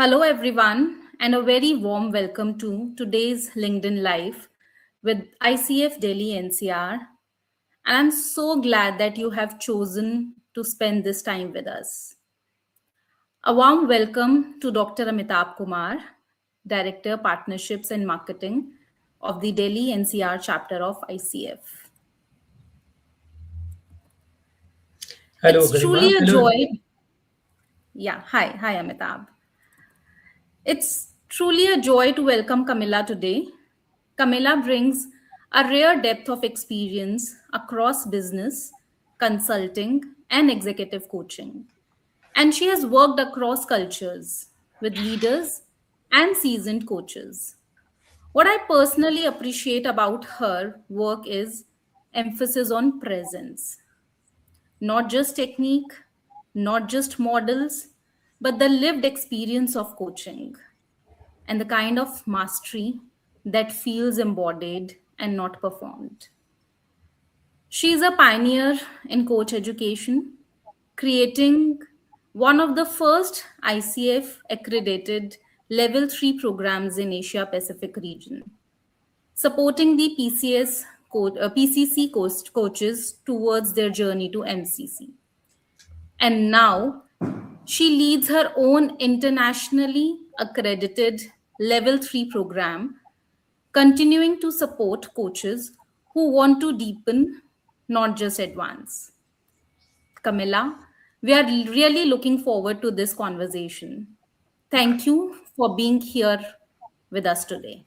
Hello, everyone, and a very warm welcome to today's LinkedIn Live with ICF Delhi NCR. And I'm so glad that you have chosen to spend this time with us. A warm welcome to Dr. Amitabh Kumar, Director, Partnerships and Marketing of the Delhi NCR chapter of ICF. Hello, It's Garima. truly a Hello. joy. Yeah, hi, Amitabh. It's truly a joy to welcome Camilla today. Camilla brings a rare depth of experience across business, consulting, and executive coaching. And she has worked across cultures with leaders and seasoned coaches. What I personally appreciate about her work is emphasis on presence, not just technique, not just models, but the lived experience of coaching and the kind of mastery that feels embodied and not performed. She is a pioneer in coach education, creating one of the first ICF accredited level 3 programs in Asia Pacific region, supporting the PCC coaches towards their journey to MCC. And now she leads her own internationally accredited level 3 program, continuing to support coaches who want to deepen, not just advance. Camilla, we are really looking forward to this conversation. Thank you for being here with us today.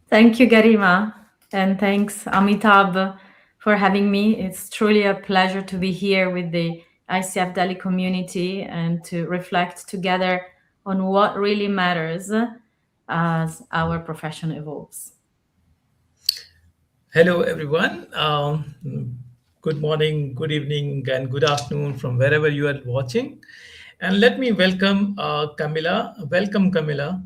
Thank you, Garima, and thanks, Amitabh, for having me. It's truly a pleasure to be here with the ICF Delhi community and to reflect together on what really matters as our profession evolves. Hello, everyone. Good morning, good evening, and good afternoon from wherever you are watching. And let me welcome Camilla. Welcome, Camilla.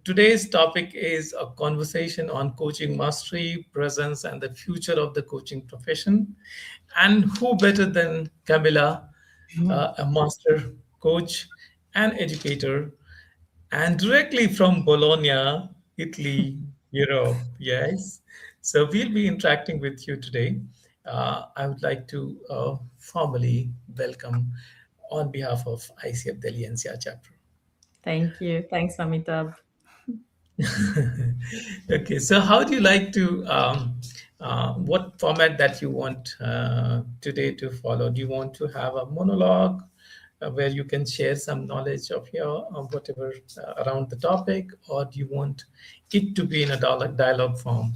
Today's topic is a conversation on coaching mastery, presence, and the future of the coaching profession. And who better than Camilla, a master coach and educator, and directly from Bologna, Italy, Europe. Yes. So we'll be interacting with you today. I would like to formally welcome on behalf of ICF Delhi NCR chapter. Thank you. Thanks, Amitabh. Okay, so how do you like to, what format that you want today to follow? Do you want to have a monologue where you can share some knowledge of your whatever around the topic, or do you want it to be in a dialogue form?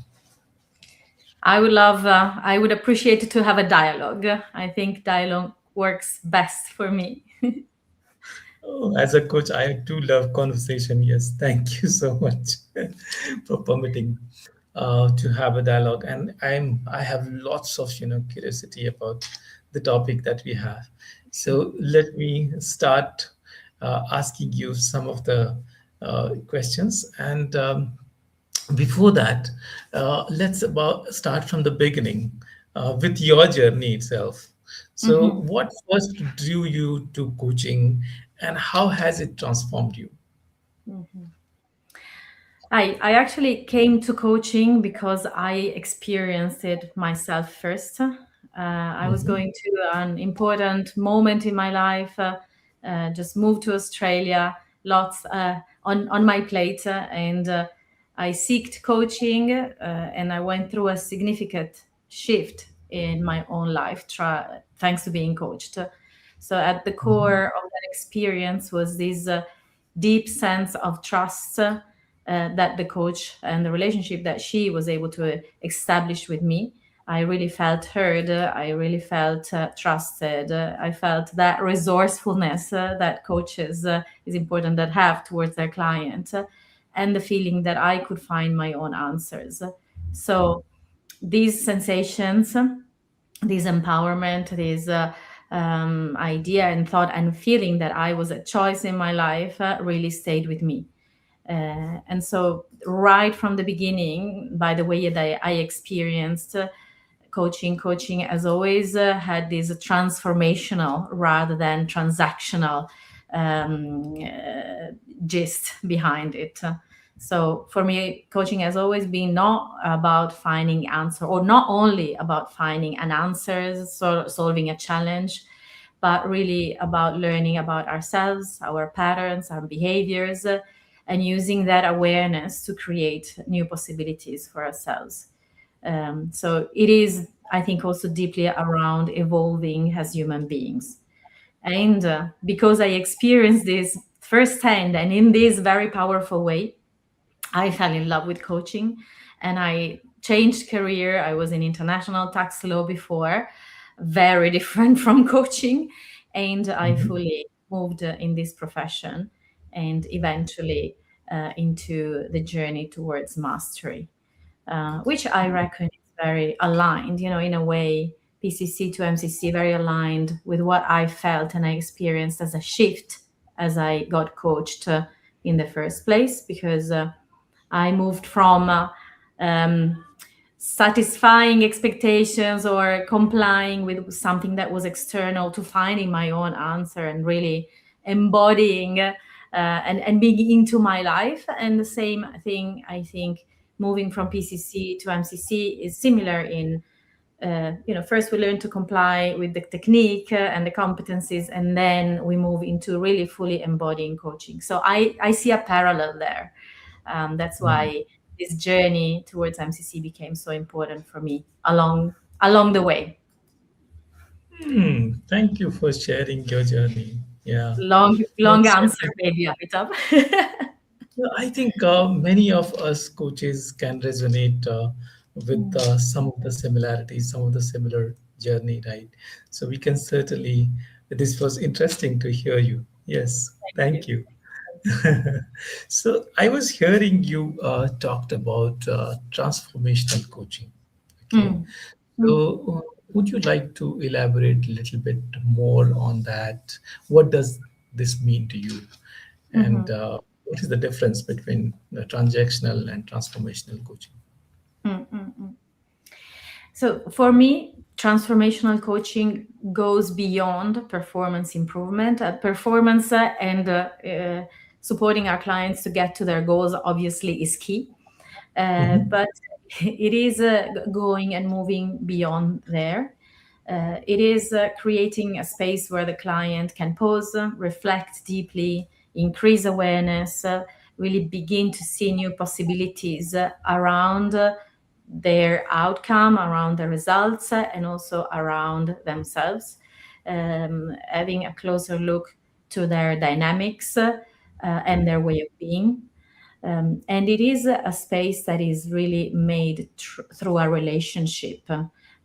I would appreciate to have a dialogue. I think dialogue works best for me. Oh, as a coach, I do love conversation. Yes, thank you so much for permitting to have a dialogue. And I have lots of curiosity about the topic that we have. So let me start asking you some of the questions. And before that, let's start from the beginning with your journey itself. So, Mhm. what first drew you to coaching, and how has it transformed you? Mhm. I actually came to coaching because I experienced it myself first. I was Mhm. going to an important moment in my life, just moved to Australia, lots on my plate, and I seeked coaching, and I went through a significant shift in my own life, thanks to being coached. So at the Mhm. core of that experience was this deep sense of trust that the coach and the relationship that she was able to establish with me. I really felt heard. I really felt trusted. I felt that resourcefulness that coaches is important that have towards their client, and the feeling that I could find my own answers. So these sensations, this empowerment, this idea and thought and feeling that I was a choice in my life really stayed with me. And so, right from the beginning, by the way that I experienced coaching as always had this transformational rather than transactional um, gist behind it. So for me, coaching has always been not about finding answer, or not only about finding an answer, so solving a challenge, but really about learning about ourselves, our patterns, our behaviors, and using that awareness to create new possibilities for ourselves. So it is, I think, also deeply around evolving as human beings. And because I experienced this firsthand and in this very powerful way, I fell in love with coaching and I changed career. I was in international tax law before, very different from coaching. And I Mhm. fully moved in this profession and eventually into the journey towards mastery, which I reckon is very aligned, in a way, PCC to MCC, very aligned with what I felt and I experienced as a shift as I got coached in the first place, because I moved from um, satisfying expectations or complying with something that was external to finding my own answer and really embodying and being into my life. And the same thing, I think, moving from PCC to MCC is similar in, first we learn to comply with the technique and the competencies, and then we move into really fully embodying coaching. So I see a parallel there. That's why this journey towards MCC became so important for me along the way. Thank you for sharing your journey. Yeah. Long That's answer, maybe, Amitabh. Yeah, I think many of us coaches can resonate with some of the similarities, some of the similar journey, right? So we can certainly, this was interesting to hear you. Yes, Thank you. thank you. So I was hearing you talked about transformational coaching. Okay. Mm, So would you like to elaborate a little bit more on that? What does this mean to you? And mhm, what is the difference between the transactional and transformational coaching? mm, mm, mm. So for me, transformational coaching goes beyond performance improvement. Performance and supporting our clients to get to their goals obviously is key. Mhm, But it is going and moving beyond there. It is creating a space where the client can pause, reflect deeply, increase awareness, really begin to see new possibilities around their outcome, around the results, and also around themselves, having a closer look to their dynamics and their way of being. And it is a space that is really made through a relationship,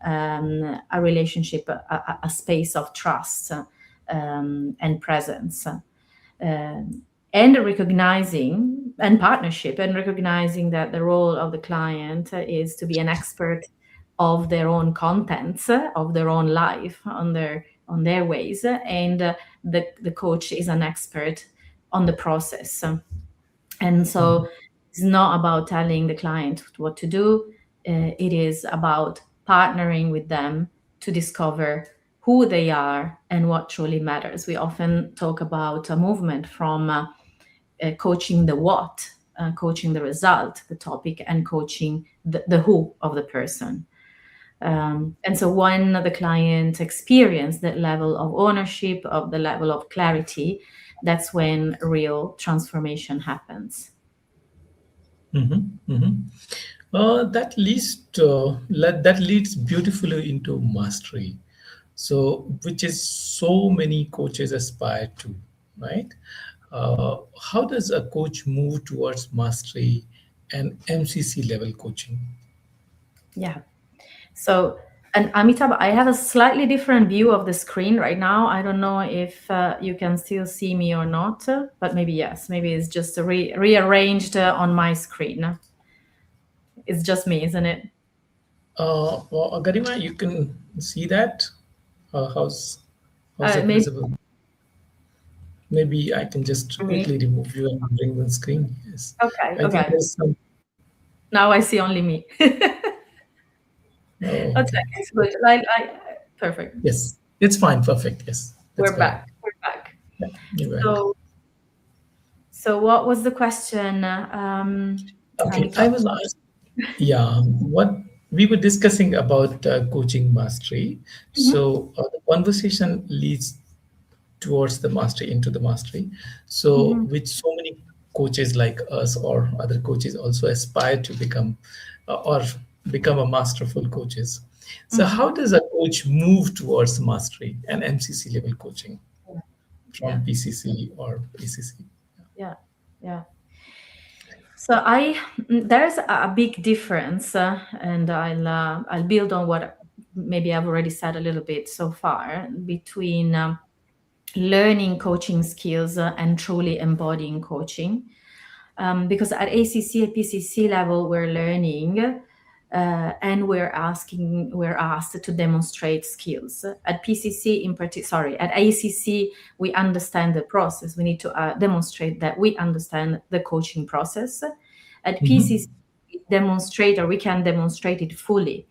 a space of trust and presence. And recognizing and partnership, and recognizing that the role of the client is to be an expert of their own contents, of their own life, on their ways, and the coach is an expert on the process. And mhm, so it's not about telling the client what to do. It is about partnering with them to discover who they are and what truly matters. We often talk about a movement from coaching the what, coaching the result, the topic, and coaching the who of the person. And so when the client experience that level of ownership, of the level of clarity, that's when real transformation happens. mhm, mhm. That leads beautifully into mastery. So, which is so many coaches aspire to, right? How does a coach move towards mastery and MCC level coaching? Yeah. So, and Amitabh, I have a slightly different view of the screen right now. I don't know if you can still see me or not, but maybe yes. Maybe it's just rearranged on my screen. It's just me, isn't it? Well, Garima, you can see that. How's it Maybe visible? Maybe I can just me. quickly remove you and bring the screen. Yes, Okay, I think okay. there's some. Now I see only me. Oh, Okay, okay. it's good. Perfect. Yes, it's fine. Perfect. Yes, let's We're go ahead. back. We're back. Right. So, so what was the question? Are we Okay, I talking? was asked, yeah, what we were discussing about coaching mastery. Mhm, So the conversation leads towards the mastery, into the mastery. So, mhm, which so many coaches like us or other coaches also aspire to become, or become a masterful coaches. So, mhm. how does a coach move towards mastery and MCC level coaching Yeah, yeah, from PCC or ACC? yeah, yeah. So there's a big difference, and I'll build on what maybe I've already said a little bit so far between learning coaching skills and truly embodying coaching. Because at ACC and PCC level, we're learning. And we're asked to demonstrate skills. At PCC in particular, sorry, at ACC, we understand the process. We need to demonstrate that we understand the coaching process. At PCC, Mm-hmm. we can demonstrate it fully.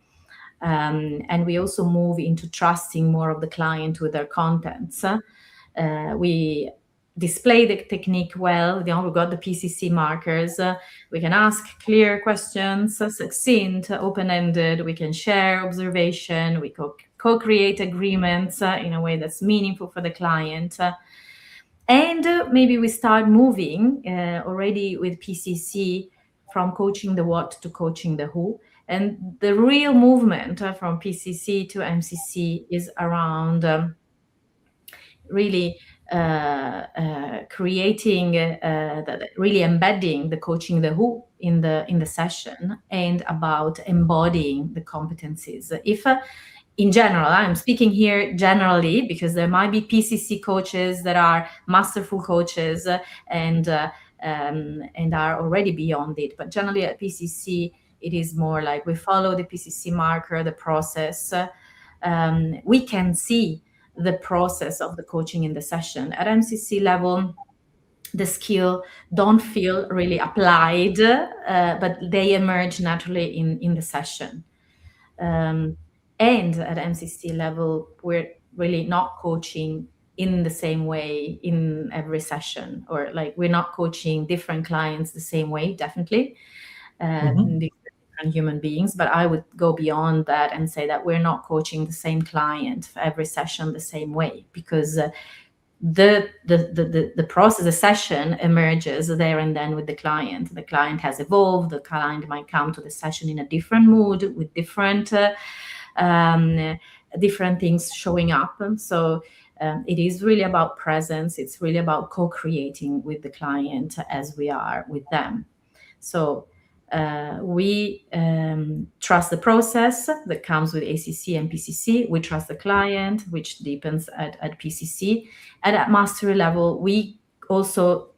And we also move into trusting more of the client with their contents. We display the technique well. We've got the PCC markers. We can ask clear questions, succinct, open-ended. We can share observation. We co-create agreements in a way that's meaningful for the client. And maybe we start moving already with PCC from coaching the what to coaching the who. And the real movement from PCC to MCC is around really creating, really embedding the coaching the who in the session, and about embodying the competencies. If in general, I'm speaking here generally because there might be PCC coaches that are masterful coaches and are already beyond it. But generally at PCC, it is more like we follow the PCC marker, the process. We can see the process of the coaching in the session. At MCC level, the skill don't feel really applied, but they emerge naturally in the session. Um, and at MCC level, we're really not coaching in the same way in every session, or like we're not coaching different clients the same way, definitely. Mm-hmm. Because they're different human beings, but I would go beyond that and say that we're not coaching the same client for every session the same way, because the process, the session emerges there and then with the client. The client has evolved. The client might come to the session in a different mood with um, different things showing up. And so it is really about presence. It's really about co-creating with the client as we are with them. So we trust the process that comes with ACC and PCC. We trust the client, which deepens at PCC. And at mastery level, we also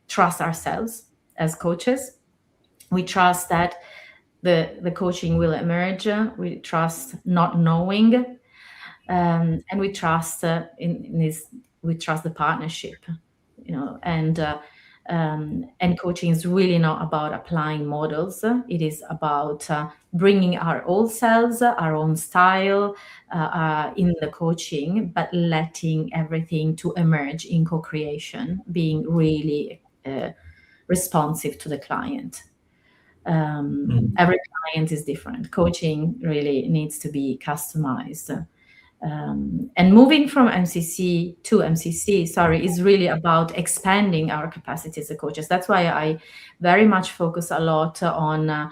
trust ourselves as coaches. We trust that the coaching will emerge. We trust not knowing, and we trust in this. We trust the partnership, and coaching is really not about applying models. It is about bringing our old selves, our own style in the coaching, but letting everything to emerge in co-creation, being really responsive to the client. Every client is different. Coaching really needs to be customized. And moving from MCC to MCC, sorry, is really about expanding our capacity as a coaches. That's why I very much focus a lot on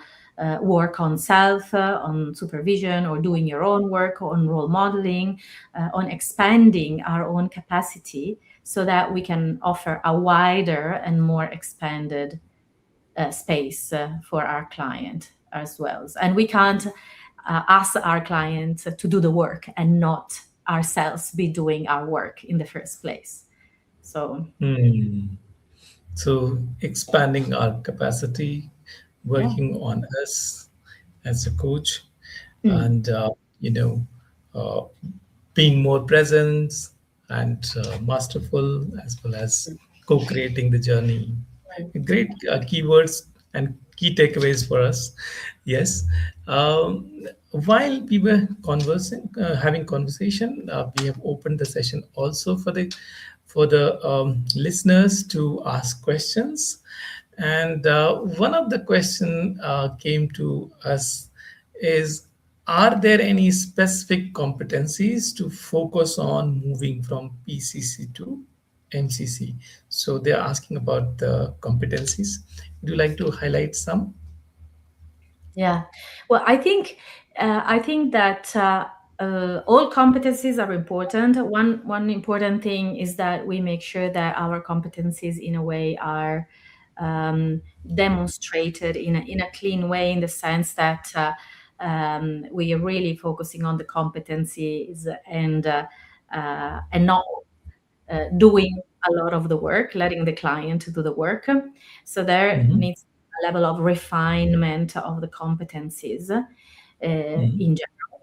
work on self, on supervision, or doing your own work, on role modeling, on expanding our own capacity so that we can offer a wider and more expanded space for our client as well. And we can't ask our clients to do the work and not ourselves be doing our work in the first place. So, Mm. So expanding our capacity, yeah. working on us as a coach, Mm. and uh, being more present and masterful, as well as co-creating the journey. Great keywords and key takeaways for us. Yes. While we were conversing, having conversation, we have opened the session also for the for the listeners to ask questions. And one of the question came to us is, are there any specific competencies to focus on moving from PCC to MCC? So they're asking about the competencies. Would you like to highlight some? Yeah. Well, I think that all competencies are important. One important thing is that we make sure that our competencies, in a way, are demonstrated in a clean way, in the sense that we are really focusing on the competencies and not doing a lot of the work, letting the client do the work. So there Mhm, needs a level of refinement of the competencies mhm, in general.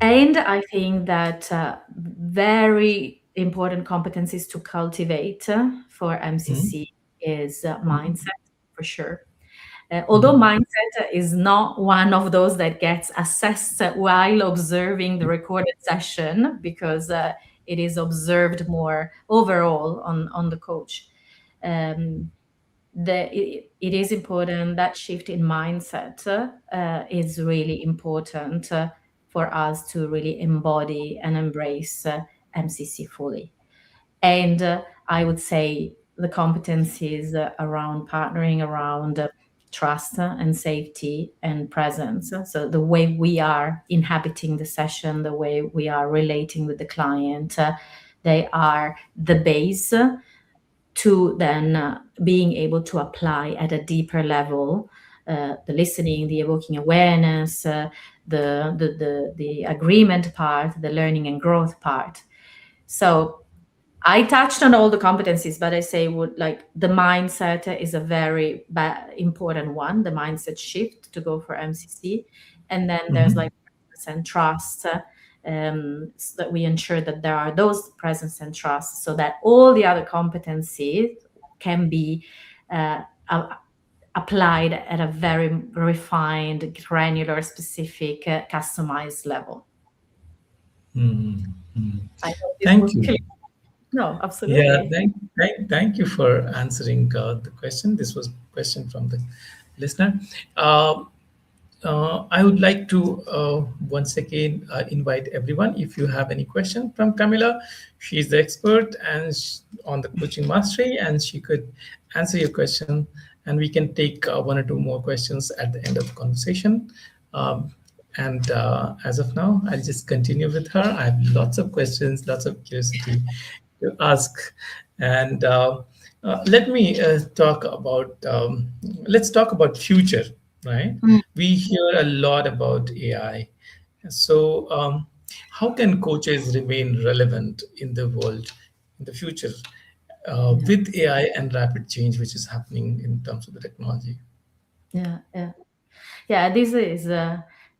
And I think that very important competencies to cultivate for mhm, MCC is mhm, mindset, for sure. Although mhm, mindset is not one of those that gets assessed while observing the recorded session, because it is observed more overall on the coach. Um, it is important that shift in mindset is really important for us to really embody and embrace MCC fully. And I would say the competencies around partnering, around trust and safety and presence. So the way we are inhabiting the session, the way we are relating with the client, they are the base to then being able to apply at a deeper level the listening, the evoking awareness, the agreement part, the learning and growth part. So I touched on all the competencies, but I say would like the mindset is a very important one, the mindset shift to go for MCC. And then there's mhm, like presence and trust, so that we ensure that there are those presence and trust, so that all the other competencies can be uh, a- applied at a very refined, granular, specific, customized level. mhm, mhm. I hope this Thank was you. clear. No, Yeah, absolutely. thank you for answering the question. This was a question from the listener. Uh, I would like to once again invite everyone. If you have any question from Camilla, she's the expert and on the coaching mastery, and she could answer your question. And we can take one or two more questions at the end of the conversation. Um, and as of now, I'll just continue with her. I have lots of questions, lots of curiosity to ask, and let me talk about. Let's talk about future, right? Mm, We hear a lot about AI. So, how can coaches remain relevant in the world in the future yeah. with AI and rapid change, which is happening in terms of the technology? Yeah, yeah, yeah. This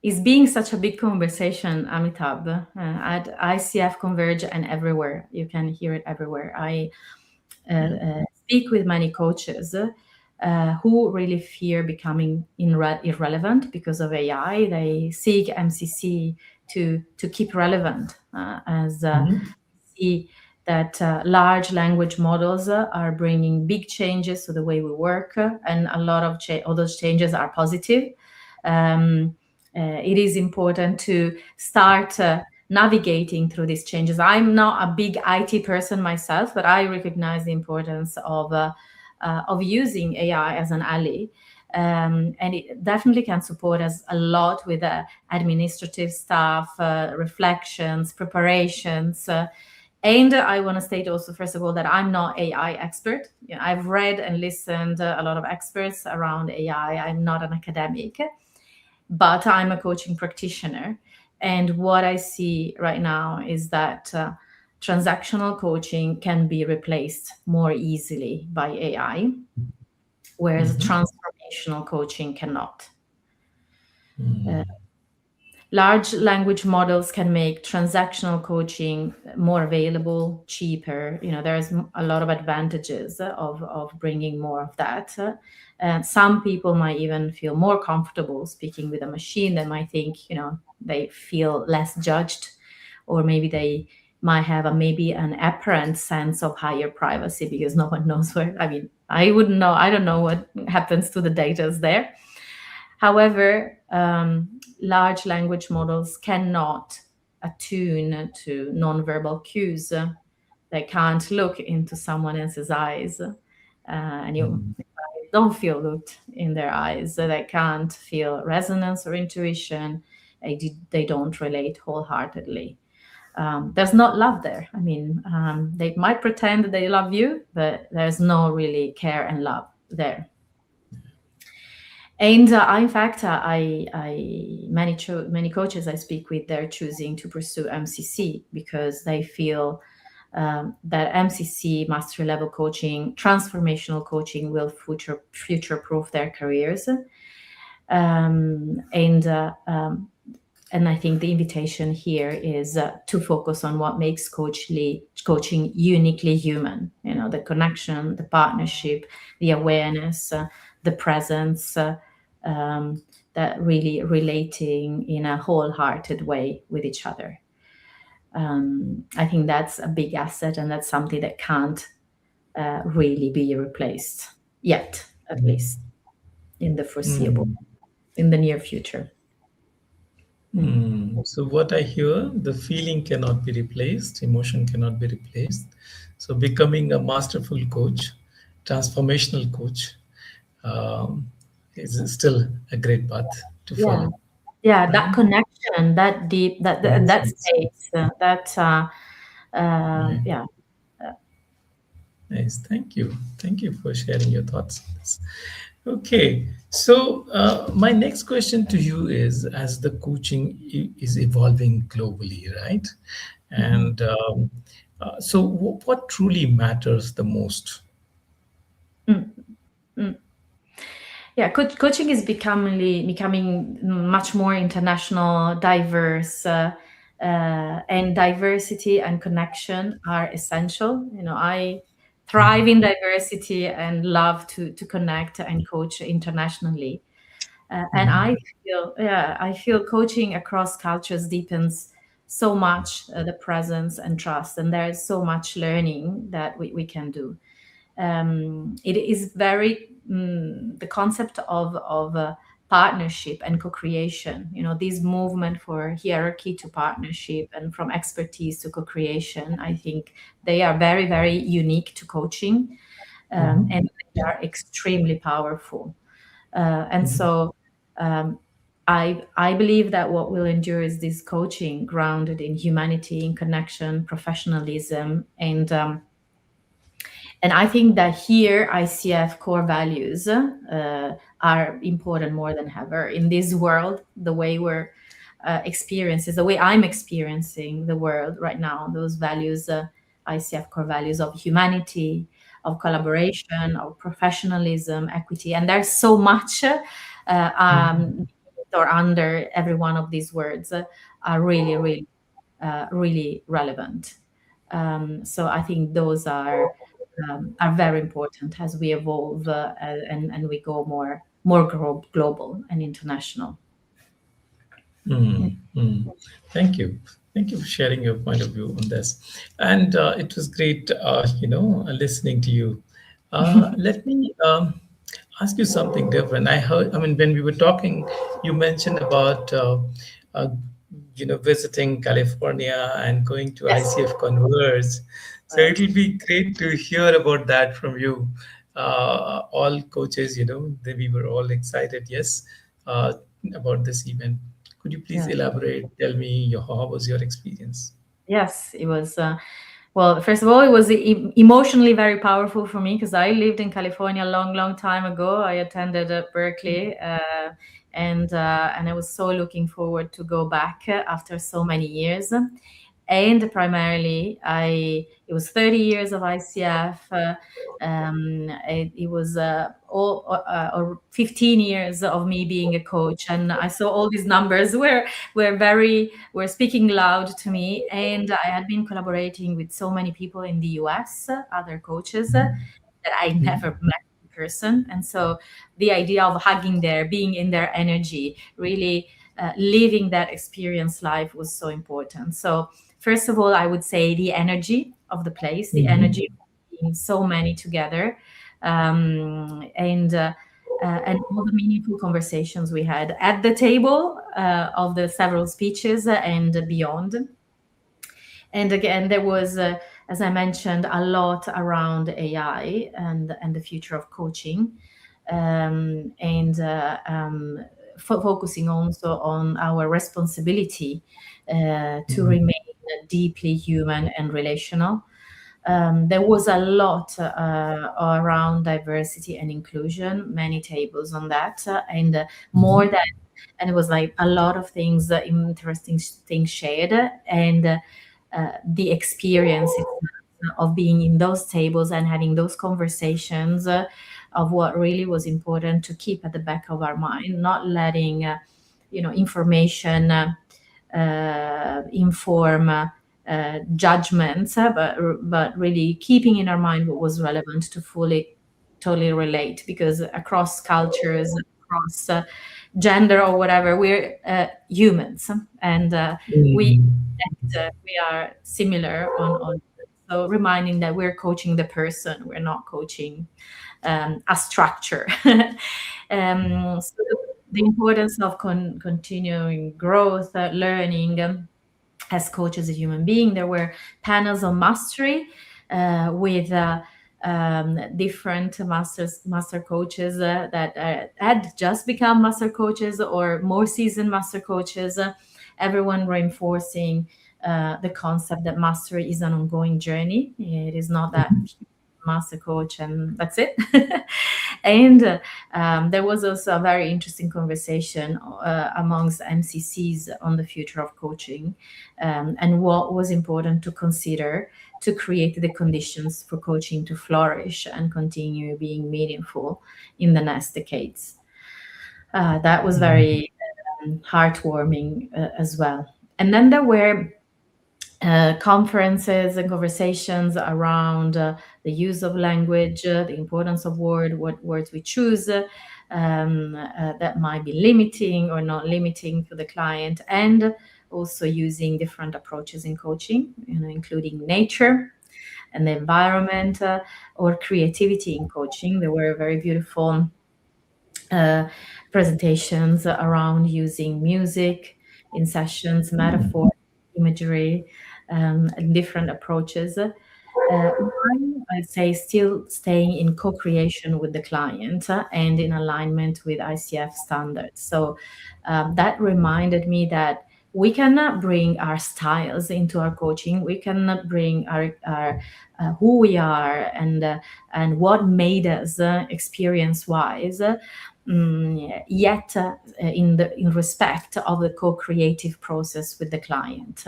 is being such a big conversation, Amitabh. At ICF, Converge, and everywhere. You can hear it everywhere. I speak with many coaches who really fear becoming irrelevant because of AI. They seek MCC to keep relevant, as Mhm, see that large language models are bringing big changes to the way we work, and a lot of all those changes are positive. Um, it is important to start navigating through these changes. I'm not a big IT person myself, but I recognize the importance of using AI as an ally. And it definitely can support us a lot with administrative stuff, reflections, preparations. And I want to state also, first of all, that I'm not AI expert. You know, I've read and listened a lot of experts around AI. I'm not an academic, but I'm a coaching practitioner. And what I see right now is that transactional coaching can be replaced more easily by AI, whereas mhm, transformational coaching cannot. Uh, mhm, Large language models can make transactional coaching more available, cheaper. You know, there's a lot of advantages of bringing more of that. And some people might even feel more comfortable speaking with a machine. They might think, you know, they feel less judged, or maybe they might have a maybe an apparent sense of higher privacy because no one knows where. I mean, I wouldn't know. I don't know what happens to the data there. However, large language models cannot attune to nonverbal cues. They can't look into someone else's eyes, and you Mm. don't feel looked in their eyes. So they can't feel resonance or intuition. They don't relate wholeheartedly. There's not love there. I mean, they might pretend that they love you, but there's no really care and love there. And in fact, many coaches I speak with, they're choosing to pursue MCC because they feel that MCC, mastery level coaching, transformational coaching, will future proof their careers. And I think the invitation here is to focus on what makes coaching uniquely human. You know, the connection, the partnership, the awareness, the presence, that really relating in a wholehearted way with each other. I think that's a big asset, and that's something that can't really be replaced yet, at least in the foreseeable, Mm. in the near future. Mm. So what I hear, the feeling cannot be replaced, emotion cannot be replaced. So becoming a masterful coach, transformational coach, um, is still a great path to Yeah, follow, yeah, that right? connection, that deep, Yes, that yes. space, Right. yeah. Nice. Thank you. Thank you for sharing your thoughts on this. Okay. So, my next question to you is, as the coaching is evolving globally, right? Mhm. And so, what truly matters the most? Mm, mm. Yeah, coaching is becoming much more international, diverse, and diversity and connection are essential. You know, I thrive in diversity and love to connect and coach internationally. And Mhm. I feel coaching across cultures deepens so much the presence and trust, and there is so much learning that we can do. It is very the concept of partnership and co-creation. You know, this movement for hierarchy to partnership and from expertise to co-creation. I think they are very, very unique to coaching, Mhm. and they are extremely powerful. And Mhm. so I believe that what will endure is this coaching grounded in humanity, in connection, professionalism, and I think that here ICF core values are important more than ever in this world. The way we're experiences, the way I'm experiencing the world right now, those values, ICF core values of humanity, of collaboration, of professionalism, equity, and there's so much Mhm. or under every one of these words are really, really, really relevant. So I think those are very important as we evolve and we go more global and international. Mm, mm. Thank you. Thank you for sharing your point of view on this. And it was great, listening to you. Let me ask you something different. I heard, I mean, when we were talking, you mentioned about, uh, visiting California and going to Yes. ICF Converge. So Right. it will be great to hear about that from you. All coaches, we were all excited, yes, uh, about this event. Could you please Yeah. elaborate? Tell me how was your experience? Yes, it was. Well, first of all, it was emotionally very powerful for me because I lived in California a long, long time ago. I attended Berkeley, and I was so looking forward to go back after so many years. And primarily, it was 30 years of ICF. It was or 15 years of me being a coach, and I saw all these numbers were speaking loud to me. And I had been collaborating with so many people in the US, other coaches that I never met in person. And so the idea of hugging there, being in their energy, really living that experience life was so important. So First of all, I would say the energy of the place, the Mhm. energy of being so many together, and all the meaningful conversations we had at the table of the several speeches and beyond. And again, there was, as I mentioned, a lot around AI and the future of coaching, and focusing also on our responsibility to Mhm. remain deeply human and relational. There was a lot around diversity and inclusion, many tables on that, and more Mhm. than, and it was like a lot of things, interesting things shared, and the experience of being in those tables and having those conversations of what really was important to keep at the back of our mind, not letting information inform judgments, but really keeping in our mind what was relevant to fully, totally relate. Because across cultures, across gender or whatever, we're humans, and Mhm. we are similar on. So reminding that we're coaching the person, we're not coaching a structure. So the importance of continuing growth, learning as coaches, as a human being. There were panels on mastery with different master coaches that had just become master coaches or more seasoned master coaches. Everyone reinforcing the concept that mastery is an ongoing journey. It is not that master coach and that's it. And there was also a very interesting conversation amongst MCCs on the future of coaching, and what was important to consider to create the conditions for coaching to flourish and continue being meaningful in the next decades. That was very heartwarming as well. And then there were conferences and conversations around the use of language, the importance of what words we choose, that might be limiting or not limiting to the client, and also using different approaches in coaching, including nature and the environment, or creativity in coaching. There were very beautiful uh, presentations around using music in sessions, metaphor, imagery, and different approaches. While I'd say still staying in co-creation with the client and in alignment with ICF standards. So that reminded me that we cannot bring our styles into our coaching. We cannot bring our who we are and what made us experience-wise. Yet in respect of the co-creative process with the client.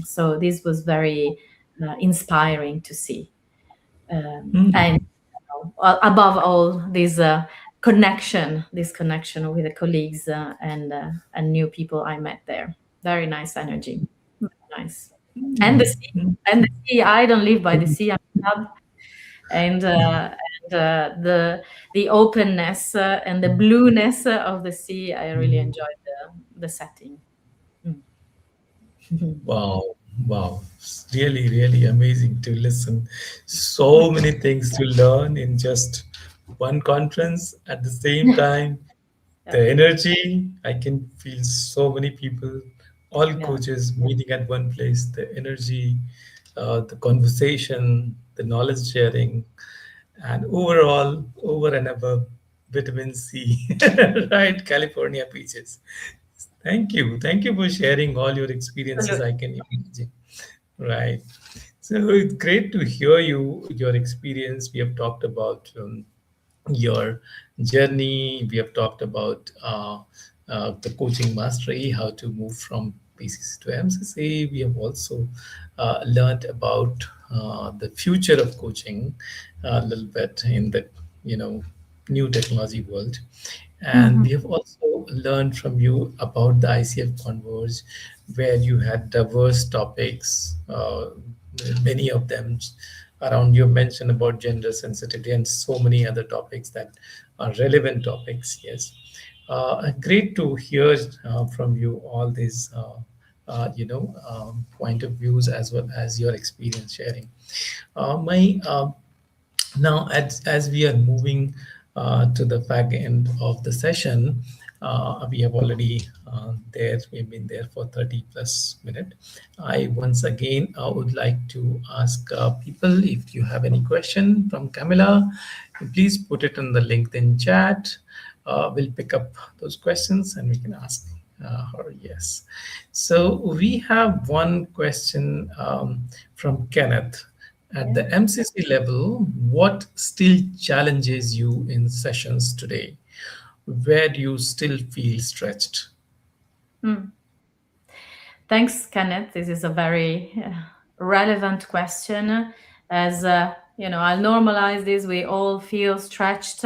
So this was very inspiring to see. And Mhm. above all, this connection with the colleagues and new people I met there. Very nice energy. Very nice. And the sea. And the sea. I don't live by the sea. I'm in love. And the openness and the blueness of the sea. I really enjoyed the setting. Mm. Wow, wow. It's really, really amazing to listen. So many things to learn in just one conference at the same time. Yeah. The energy, I can feel so many people, all Yeah. coaches meeting at one place. The energy, the conversation, the knowledge sharing, and overall, over and above, vitamin C, right? California beaches. Thank you. Thank you for sharing all your experiences. I can imagine. Right. So it's great to hear your experience. We have talked about your journey. We have talked about the coaching mastery, how to move from PCC to MCC. We have also learned about the future of coaching a little bit in the you know new technology world. And Mhm. we have also learned from you about the ICF Converge, where you had diverse topics, many of them around you mentioned about gender sensitivity and so many other topics that are relevant topics. Yes. Great to hear from you all these point of views as well as your experience sharing. My Now, as we are moving to the back end of the session, we have already we've been there for 30 plus minutes. I once again would like to ask people, if you have any question from Camilla, please put it in the LinkedIn chat. We'll pick up those questions and we can ask her. Yes. So we have one question from Kenneth. At the MCC level, what still challenges you in sessions today? Where do you still feel stretched? Hmm. Thanks, Kenneth. This is a very relevant question. As I'll normalize this. We all feel stretched.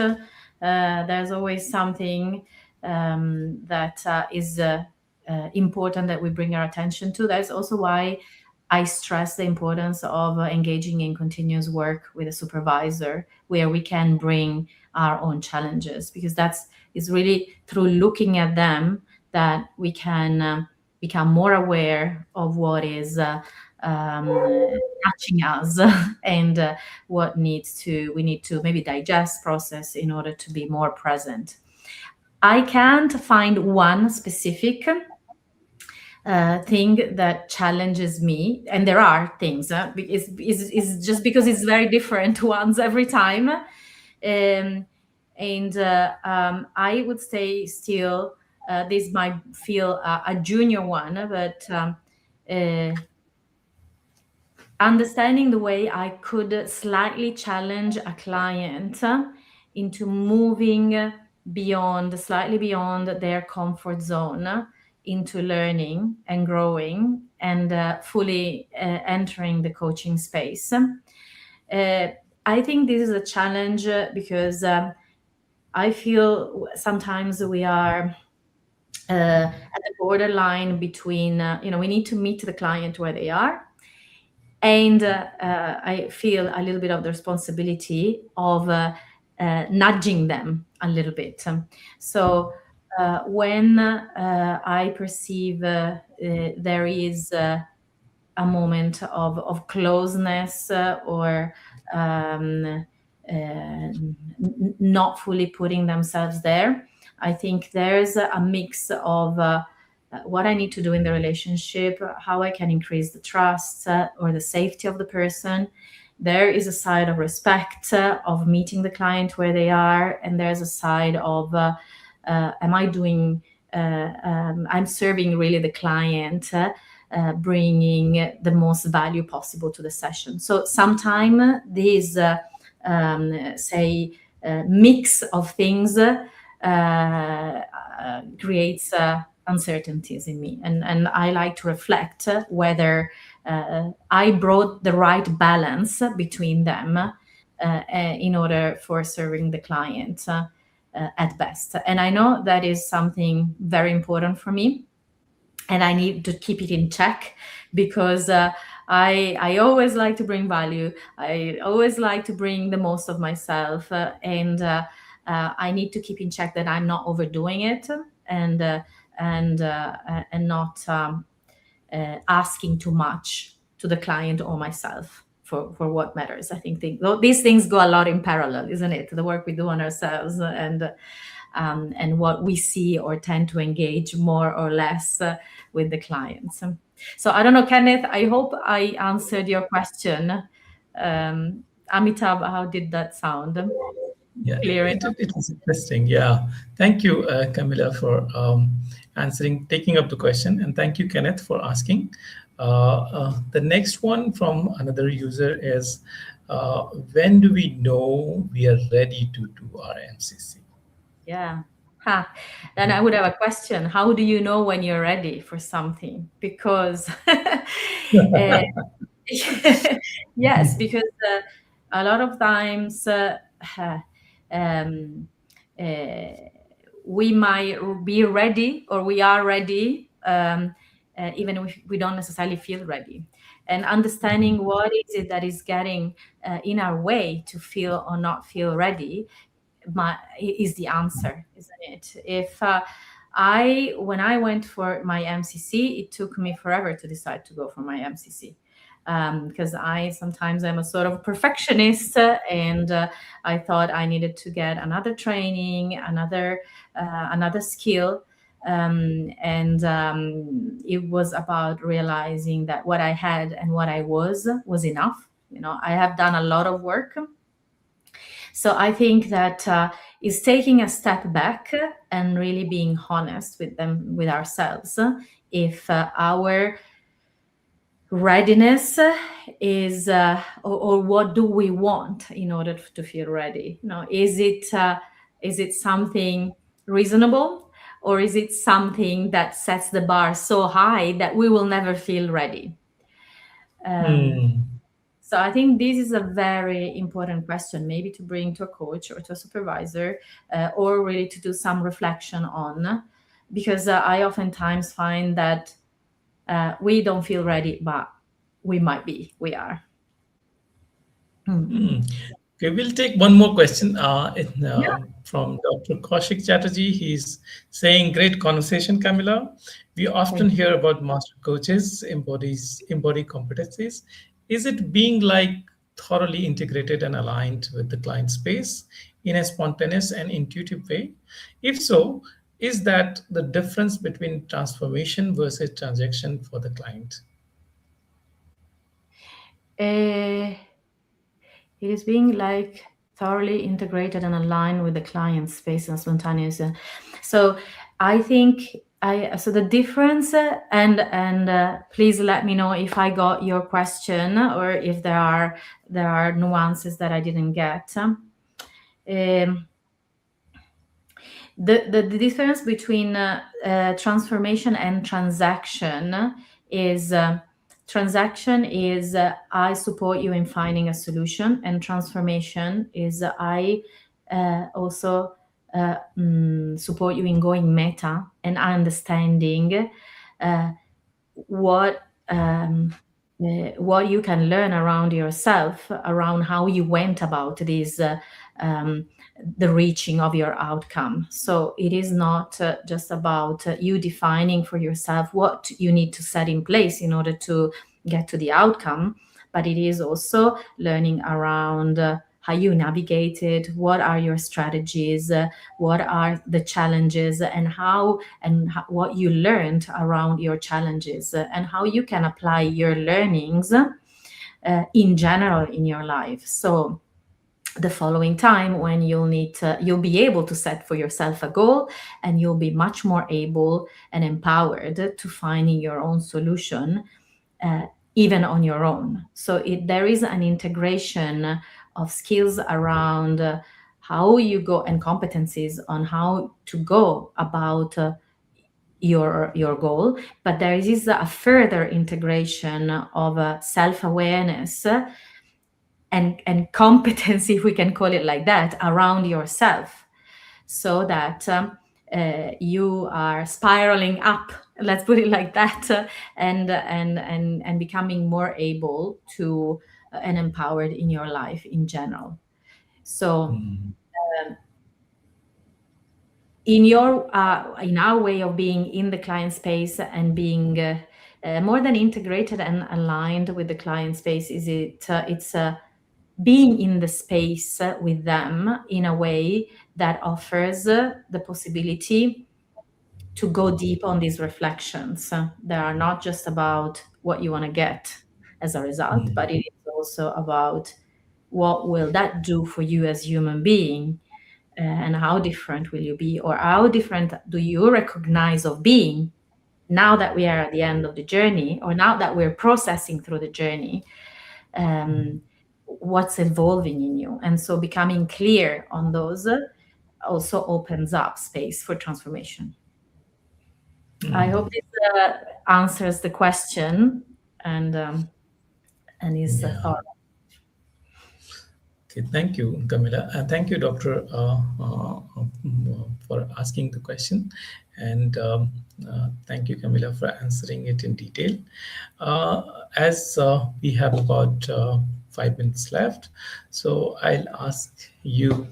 There's always something that is important that we bring our attention to. That's also why I stress the importance of engaging in continuous work with a supervisor, where we can bring our own challenges, because that's is really through looking at them that we can become more aware of what is touching us and what we need to maybe digest, process in order to be more present. I can't find one specific thing that challenges me, and there are things. It's just because it's very different ones every time, I would say still this might feel a junior one, but understanding the way I could slightly challenge a client into moving slightly beyond their comfort zone, into learning and growing and fully entering the coaching space. I think this is a challenge because I feel sometimes we are at the borderline between, we need to meet the client where they are. And I feel a little bit of the responsibility of nudging them a little bit. So when I perceive there is a moment of closeness or not fully putting themselves there, I think there's a mix of what I need to do in the relationship, how I can increase the trust or the safety of the person. There is a side of respect, of meeting the client where they are, and there's a side of I'm serving really the client, bringing the most value possible to the session. So sometimes these mix of things creates uncertainties in me, and I like to reflect whether I brought the right balance between them in order for serving the client at best. And I know that is something very important for me, and I need to keep it in check, because I always like to bring value. I always like to bring the most of myself, and I need to keep in check that I'm not overdoing it, and not asking too much to the client or myself for what matters. I think these things go a lot in parallel, isn't it? The work we do on ourselves and what we see or tend to engage more or less with the clients. So I don't know, Kenneth, I hope I answered your question. Amitabh, how did that sound? Yeah, Clear it was interesting. Yeah. Thank you, Camilla, for taking up the question. And thank you, Kenneth, for asking. The next one from another user is, when do we know we are ready to do our MCC? Yeah. Then I would have a question. How do you know when you're ready for something? Because yes, because a lot of times we might be ready, or we are ready, even if we don't necessarily feel ready. And understanding what is it that is getting in our way to feel or not feel ready is the answer, isn't it? If when I went for my MCC, it took me forever to decide to go for my MCC. Because I sometimes I'm a sort of perfectionist, and I thought I needed to get another training, another skill, and it was about realizing that what I had and what I was enough. I have done a lot of work, so I think that is taking a step back and really being honest with ourselves. If our readiness is, or what do we want in order to feel ready? Is it something reasonable, or is it something that sets the bar so high that we will never feel ready? Hmm. So I think this is a very important question, maybe to bring to a coach or to a supervisor, or really to do some reflection on, because I oftentimes find that we don't feel ready, but we are. Mm. Okay, we'll take one more question Yeah. from Dr. Kaushik Chatterjee. He's saying, "Great conversation, Camilla. We often Thank you. hear about master coaches embody competencies. Is it being like thoroughly integrated and aligned with the client space in a spontaneous and intuitive way? If so, is that the difference between transformation versus transaction for the client?" Uh, It is being like thoroughly integrated and aligned with the client's space and spontaneous. So I think so the difference, and please let me know if I got your question or if there are nuances that I didn't get. The difference between transformation and transaction is, transaction is, I support you in finding a solution, and transformation is, I also support you in going meta and understanding uh, what what you can learn around yourself, around how you went about this, um, the reaching of your outcome. So it is not just about you defining for yourself what you need to set in place in order to get to the outcome, but it is also learning around how you navigate it, what are your strategies, what are the challenges, and what you learned around your challenges, and how you can apply your learnings in general in your life. So the following time, when you'll be able to set for yourself a goal, and you'll be much more able and empowered to finding your own solution, uh, even on your own. So there is an integration of skills around how you go, and competencies on how to go about your goal, but there is a further integration of self-awareness and competence, if we can call it like that, around yourself, so that you are spiraling up, let's put it like that, and becoming more able to and empowered in your life in general. So in our way of being in the client space and being more than integrated and aligned with the client space, it's being in the space with them in a way that offers the possibility to go deep on these reflections. They are not just about what you want to get as a result, but it is also about what will that do for you as human being, and how different will you be, or how different do you recognize of being now that we are at the end of the journey, or now that we're processing through the journey, what's evolving in you. And so becoming clear on those also opens up space for transformation. I hope this answers the question, and is Yeah. thought. Okay, thank you, Camilla, and thank you, Doctor, for asking the question, and thank you, Camilla, for answering it in detail. As we have about 5 minutes left, so I'll ask you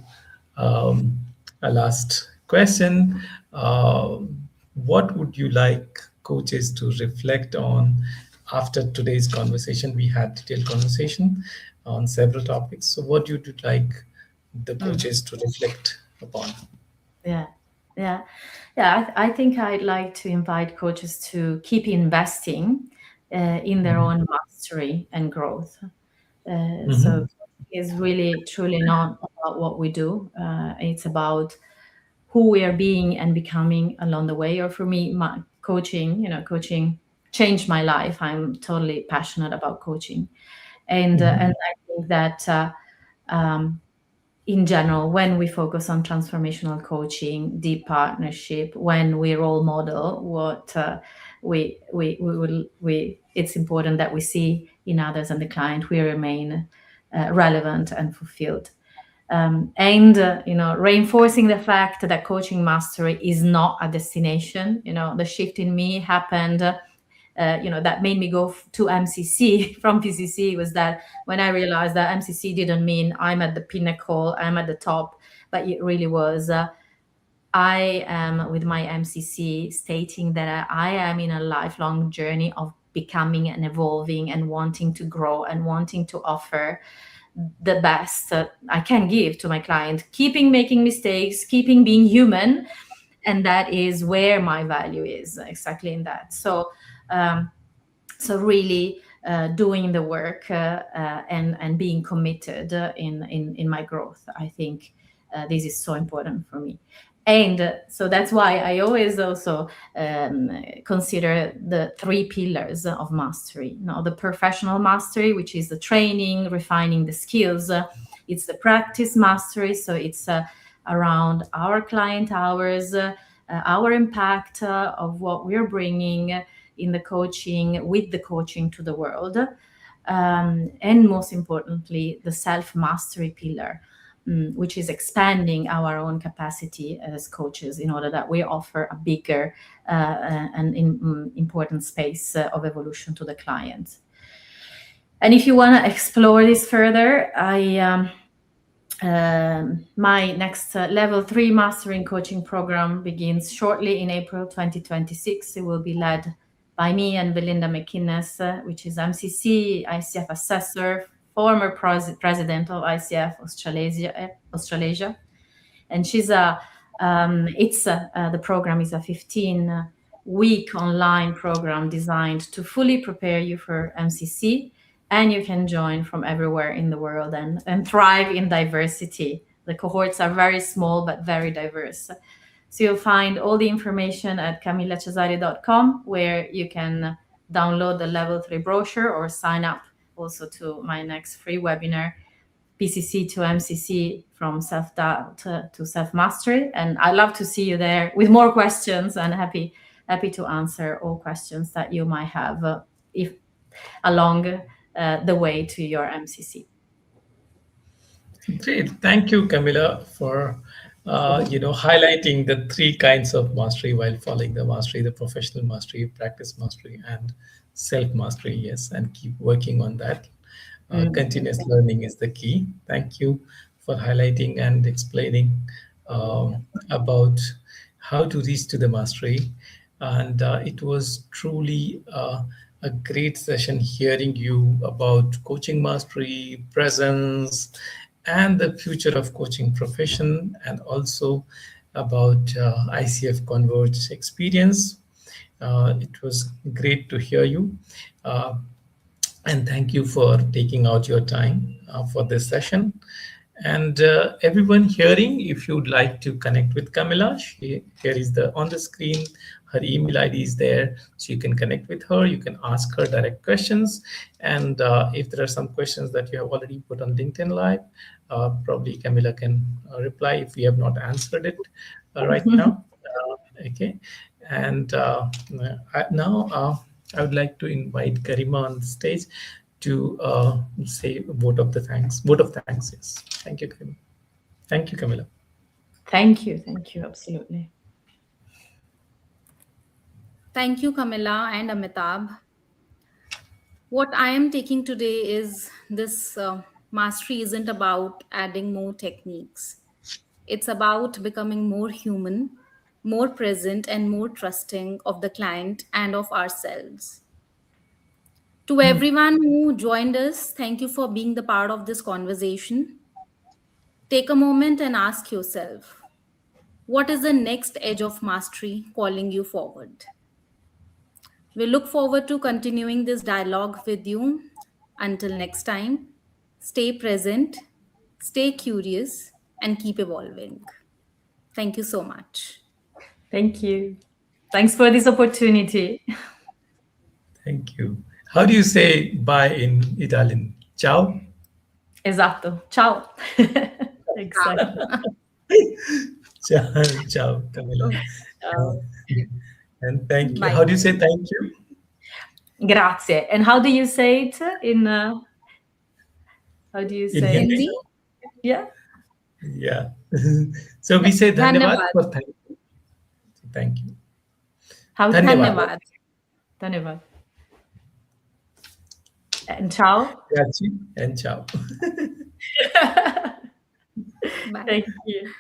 a last question. what would you like coaches to reflect on after today's conversation? We had detailed conversation on several topics. So what would you like the Mm. coaches to reflect upon? Yeah, yeah, yeah. I think I'd like to invite coaches to keep investing in their Mhm. own mastery and growth. So Mhm. it's really truly not about what we do. It's about who we are being and becoming along the way. Or for me, my coaching, coaching changed my life. I'm totally passionate about coaching, and Mhm. I think that. Um, in general, when we focus on transformational coaching, deep partnership, when we role model what we it's important that we see in others and the client, we remain relevant and fulfilled. And reinforcing the fact that coaching mastery is not a destination. The shift in me happened that made me go to MCC from PCC was that when I realized that MCC didn't mean I'm at the pinnacle, I'm at the top, but it really was. I am with my MCC stating that I am in a lifelong journey of becoming and evolving and wanting to grow and wanting to offer the best I can give to my client, keeping making mistakes, keeping being human. And that is where my value is, exactly in that. Um, so really doing the work and being committed in my growth. I think this is so important for me. And so that's why I always also consider the three pillars of mastery. The professional mastery, which is the training, refining the skills. It's the practice mastery, so it's around our client hours, our impact of what we're bringing in the coaching, with the coaching to the world. And most importantly, the self mastery pillar, which is expanding our own capacity as coaches in order that we offer a bigger and important space of evolution to the client. And if you want to explore this further, my next level 3 mastering coaching program begins shortly in April 2026. It will be led by me and Belinda McInnes, which is MCC, ICF assessor, former president of ICF Australasia. And she's the program is a 15-week online program designed to fully prepare you for MCC, and you can join from everywhere in the world and thrive in diversity. The cohorts are very small but very diverse. So you'll find all the information at camillacesari.com, where you can download the level 3 brochure or sign up also to my next free webinar, PCC to MCC, from self-doubt to self-mastery. And I love to see you there with more questions, and happy to answer all questions that you might have if along the way to your MCC. Great. Thank you, Camilla, for highlighting the three kinds of mastery while following the mastery: the professional mastery, practice mastery, and self mastery. Yes, and keep working on that. Continuous learning is the key. Thank you for highlighting and explaining about how to reach to the mastery. And it was truly a great session hearing you about coaching mastery, presence, and the future of coaching profession, and also about ICF Converge experience. It was great to hear you. Uh, and thank you for taking out your time for this session. And everyone hearing, if you'd like to connect with Camilla, here is the on the screen. Her email ID is there, so you can connect with her. You can ask her direct questions, and if there are some questions that you have already put on LinkedIn Live, probably Camilla can reply if we have not answered it right now. Okay, and now I would like to invite Karima on the stage to say vote of the thanks. Vote of thanks, yes. Thank you, Karima. Thank you, Camilla. Thank you, absolutely. Thank you, Camilla and Amitabh. What I am taking today is this mastery isn't about adding more techniques, it's about becoming more human, more present, and more trusting of the client and of ourselves. To everyone who joined us, thank you for being the part of this conversation. Take a moment and ask yourself, what is the next edge of mastery calling you forward? We look forward to continuing this dialogue with you. Until next time, stay present, stay curious, and keep evolving. Thank you so much. Thank you. Thanks for this opportunity. Thank you. How do you say bye in Italian? Ciao? Esatto. Ciao. Exactly. Ciao, ciao, Camilla. Uh, Ciao. and thank you. How Bye. do you say thank you Grazie. And how do you say it in how do you in say it? Hindi? Hindi, Yeah. Yeah. So we say dhanyavad dhanyavad. for thank you. Thank you. How Dhanyavad. Dhanyavad. Dhanyavad. And ciao. Grazie and ciao. Bye. Thank you.